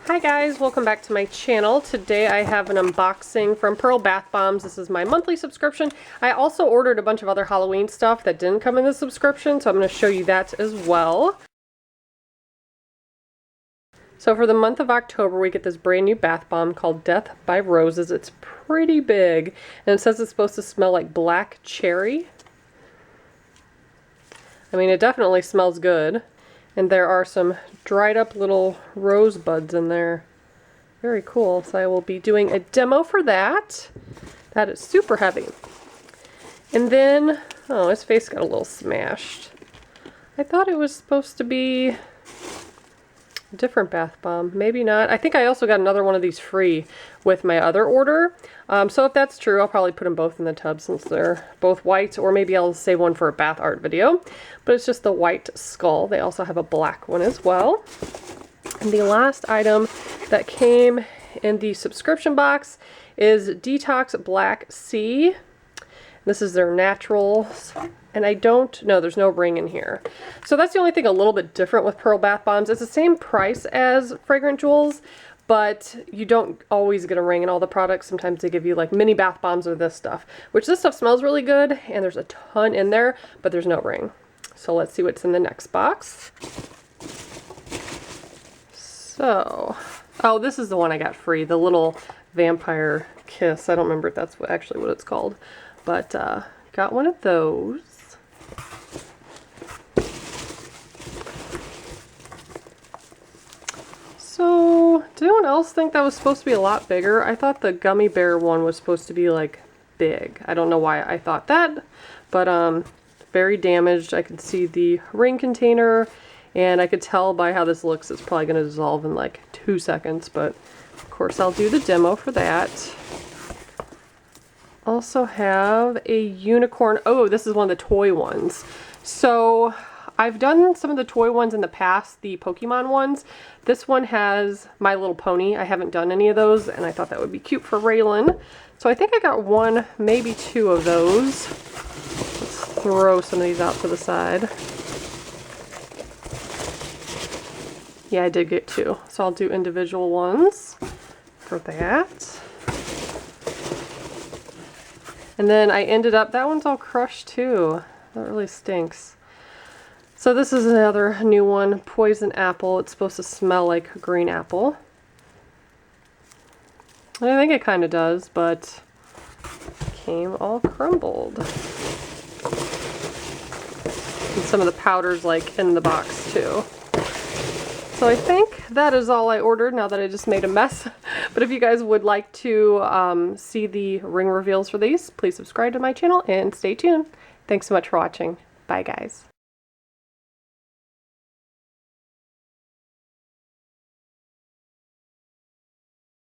Hi guys, welcome back to my channel. Today I have an unboxing from Pearl Bath Bombs. This is my monthly subscription. I also ordered a bunch of other Halloween stuff that didn't come in the subscription, so I'm going to show you that as well. So for the month of October, we get this brand new bath bomb called Death by Roses. It's pretty big, and it says it's supposed to smell like black cherry. I mean, it definitely smells good. And there are some dried up little rosebuds in there. Very cool. So I will be doing a demo for that. That is super heavy. And then, oh, his face got a little smashed. I thought it was supposed to be a different bath bomb. Maybe not. I think I also got another one of these free with my other order. So if that's true, I'll probably put them both in the tub since they're both white, or maybe I'll save one for a bath art video. But it's just the white skull. They also have a black one as well. And the last item that came in the subscription box is Detox Black C. This is their naturals, and I don't know, there's no ring in here. So that's the only thing a little bit different with Pearl Bath Bombs. It's the same price as Fragrant Jewels, but you don't always get a ring in all the products. Sometimes they give you like mini bath bombs or this stuff, which this stuff smells really good, and there's a ton in there, but there's no ring. So let's see what's in the next box. So, oh, this is the one I got free, the little vampire kiss. I don't remember if that's actually what it's called. But got one of those. So, did anyone else think that was supposed to be a lot bigger? I thought the gummy bear one was supposed to be like big. I don't know why I thought that, but very damaged. I could see the ring container, and I could tell by how this looks it's probably going to dissolve in like 2 seconds, but of course I'll do the demo for that. Also have a unicorn. Oh, this is one of the toy ones. So I've done some of the toy ones in the past, the Pokemon ones. This one has My Little Pony. I haven't done any of those, and I thought that would be cute for Raylan. So I think I got one, maybe two of those. Let's throw some of these out to the side. Yeah, I did get two. So I'll do individual ones for that. And then I ended up, that one's all crushed too. That really stinks. So this is another new one, Poison Apple. It's supposed to smell like green apple. And I think it kind of does, but it came all crumbled. And some of the powder's like in the box too. So I think that is all I ordered now that I just made a mess. But if you guys would like to see the ring reveals for these, please subscribe to my channel and stay tuned. Thanks so much for watching. Bye guys.